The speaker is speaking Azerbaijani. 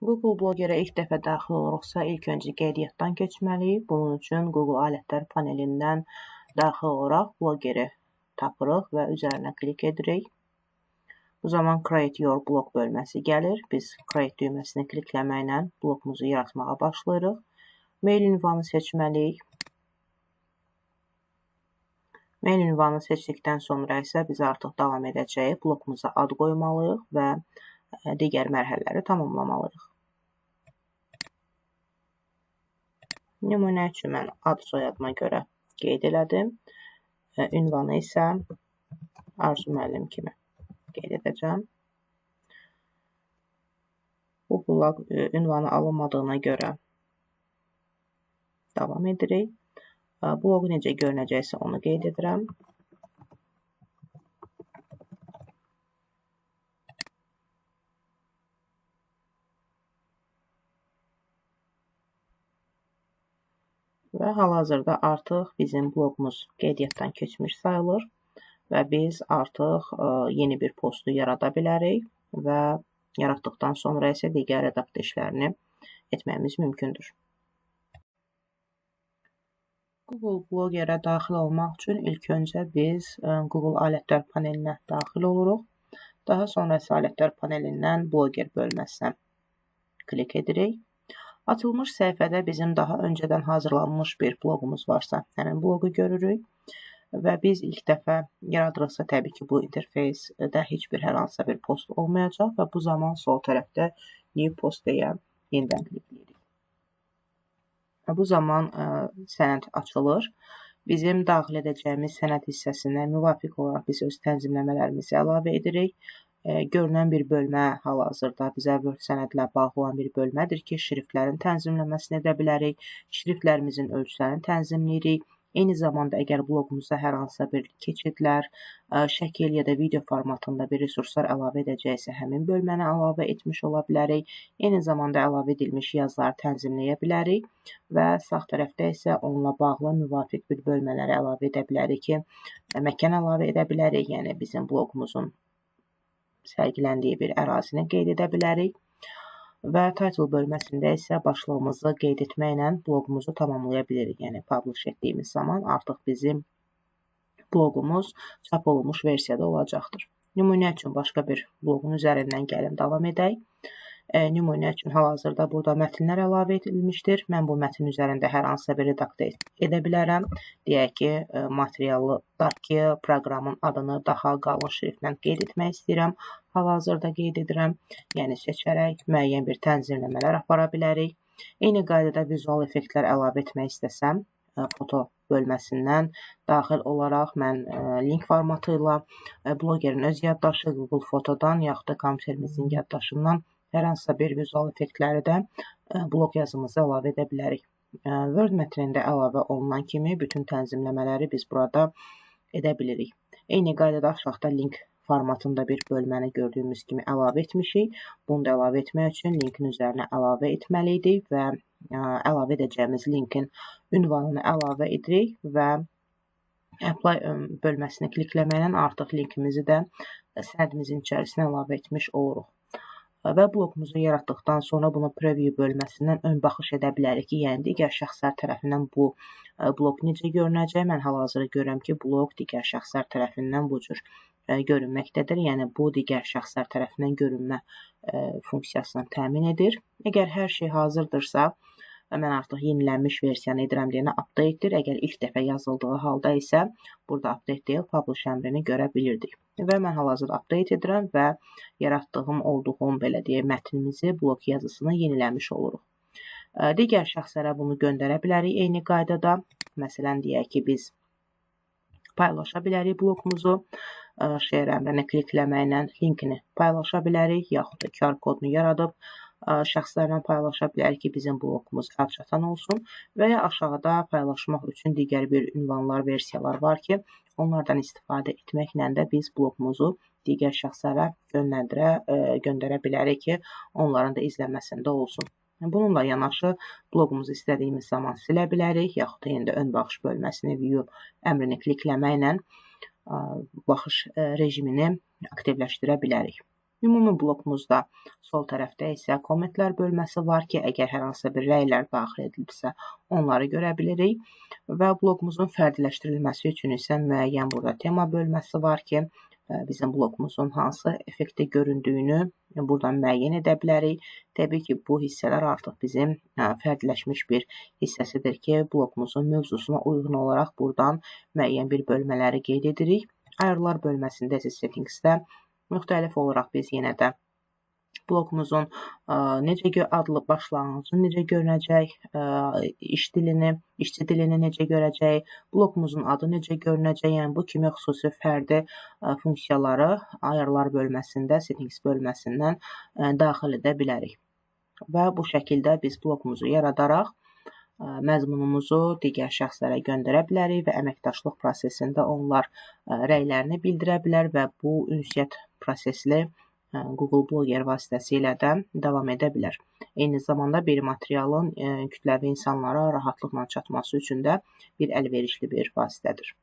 Google Bloggerə ilk dəfə daxil oluruqsa, ilk öncə qeydiyyatdan keçməliyik. Bunun üçün Google alətlər panelindən daxil olaraq Blogger'i tapırıq və üzərinə klik edirik. Bu zaman Create Your Blog bölməsi gəlir. Biz Create düyməsini klikləməklə blogumuzu yaratmağa başlayırıq. Mail ünvanı seçməliyik. Mail ünvanı seçdikdən sonra isə biz artıq davam edəcəyik. Blogumuza ad qoymalıyıq və digər mərhələləri tamamlamalıyıq. Nümunə üçün mən ad soyadıma görə qeyd elədim. Ünvanı isə Arzu müəllim kimi qeyd edəcəm. Bu blog ünvanı alınmadığına görə davam edirik. Blogu necə görünəcəksə onu qeyd edirəm. Və hal-hazırda artıq bizim blogumuz qeydiyyatdan keçmiş sayılır və biz artıq yeni bir postu yarada bilərik və yaratdıqdan sonra isə digər redaksiya işlərini etməyimiz mümkündür. Google Bloggerə daxil olmaq üçün ilk öncə biz Google alətlər panelinə daxil oluruq. Daha sonra isə alətlər panelindən Blogger bölməsinə klik edirik. Açılmış səhifədə bizim daha öncədən hazırlanmış bir blogumuz varsa, həmin blogu görürük və biz ilk dəfə yaradırıqsa, təbii ki, bu interfeysdə heç bir hər hansısa bir post olmayacaq və bu zaman sol tərəfdə New Post deyə yenidən klikləyirik. Bu zaman sənəd açılır. Bizim daxil edəcəyimiz sənəd hissəsinə müvafiq olaraq biz öz tənzimləmələrimizi əlavə edirik. Görünən bir bölmə hal-hazırda bizə Word sənədlə bağlı olan bir bölmədir ki, şriftlərin tənzimləməsini edə bilərik, şriftlərimizin ölçülərini tənzimləyirik. Eyni zamanda əgər blogumuza hər hansısa bir keçidlər, şəkil ya da video formatında bir resurslar əlavə edəcəksə, həmin bölməni əlavə etmiş ola bilərik. Eyni zamanda əlavə edilmiş yazıları tənzimləyə bilərik və sağ tərəfdə isə onunla bağlı müvafiq bir bölmələri əlavə edə bilərik ki, məkan əlavə edə bilərik, yəni bizim blogumuzun sərgiləndiyi bir ərazini qeyd edə bilərik və title bölməsində isə başlığımızı qeyd etməklə blogumuzu tamamlaya bilirik. Yəni, publish etdiyimiz zaman artıq bizim blogumuz çap olunmuş versiyada olacaqdır. Nümunə üçün başqa bir blogun üzərindən gəlin davam edək. Nümunə üçün hal-hazırda burada mətnlər əlavə edilmişdir. Mən bu mətn üzərində hər hansısa bir redaksiya edə bilərəm. Deyək ki, materialdakı proqramın adını daha qalın şriftlə qeyd etmək istəyirəm. Hal-hazırda qeyd edirəm. Yəni, seçərək müəyyən bir tənzimləmələr apara bilərik. Eyni qaydada vizual effektlər əlavə etmək istəsəm, foto bölməsindən daxil olaraq mən link formatı ilə blogerin öz yaddaşı, Google Fotodan yaxud da kompüterimizin yaddaşından hər hansısa bir vizual effektləri də blog yazımıza əlavə edə bilərik. Word mətnində əlavə olunan kimi bütün tənzimləmələri biz burada edə bilirik. Eyni qaydada aşağıda link formatında bir bölməni gördüyümüz kimi əlavə etmişik. Bunu da əlavə etmək üçün linkin üzərinə əlavə etməliydik və əlavə edəcəyimiz linkin ünvanını əlavə edirik və Apply bölməsini klikləməklə artıq linkimizi də sənədimizin içərisinə əlavə etmiş oluruq. Və blogumuzu yaratdıqdan sonra bunu preview bölməsindən ön baxış edə bilərik ki, yəni digər şəxslər tərəfindən bu blog necə görünəcək. Mən hal-hazırda görürəm ki, blog digər şəxslər tərəfindən bu cür görünməkdədir. Yəni, bu digər şəxslər tərəfindən görünmə funksiyasını təmin edir. Əgər hər şey hazırdırsa, mən artıq yenilənmiş versiyanı edirəm deyənə update-dir. Əgər ilk dəfə yazıldığı halda isə burada update deyil, publish əmrini görə bilirdik. Və mən hal-hazırda update edirəm və yaratdığım, belə deyək, mətnimizi, blog yazısını yeniləmiş oluruq. Digər şəxslərə bunu göndərə bilərik eyni qaydada. Məsələn, deyək ki, biz paylaşa bilərik blogumuzu. Share əmrini klikləməklə linkini paylaşa bilərik, yaxud da QR kodunu yaradıb şəxslərlə paylaşa bilərik ki, bizim blogumuz əlçatan olsun və ya aşağıda paylaşmaq üçün digər bir ünvanlar, versiyalar var ki, onlardan istifadə etməklə də biz blogumuzu digər şəxslərə göndərə bilərik ki, onların da izləməsində olsun. Bununla yanaşı blogumuzu istədiyimiz zaman silə bilərik, yaxud da yenidə ön baxış bölməsini view əmrini klikləməklə baxış rejimini aktivləşdirə bilərik. Ümumi blokumuzda sol tərəfdə isə kommentlər bölməsi var ki, əgər hər hansısa bir rəylər daxil edilibsə, onları görə bilirik. Və blokumuzun fərdiləşdirilməsi üçün isə müəyyən burada tema bölməsi var ki, bizim blokumuzun hansı effektdə göründüyünü buradan müəyyən edə bilərik. Təbii ki, bu hissələr artıq bizim fərdiləşmiş bir hissəsidir ki, blokumuzun mövzusuna uyğun olaraq buradan müəyyən bir bölmələri qeyd edirik. Ayarlar bölməsində isə settingsdə müxtəlif olaraq biz yenə də blokumuzun adlı başlanğıcı necə görünəcək, işçi dilini necə görəcək, blokumuzun adı necə görünəcək, yəni bu kimi xüsusi fərdi funksiyaları ayarlar bölməsində, settings bölməsindən daxil edə bilərik. Və bu şəkildə biz blokumuzu yaradaraq məzmunumuzu digər şəxslərə göndərə bilərik və əməkdaşlıq prosesində onlar rəylərini bildirə bilər və bu ünsiyyət prosesli Google Blogger vasitəsilə də davam edə bilər. Eyni zamanda bir materialın kütləvi insanlara rahatlıqla çatması üçün də bir əlverişli bir vasitədir.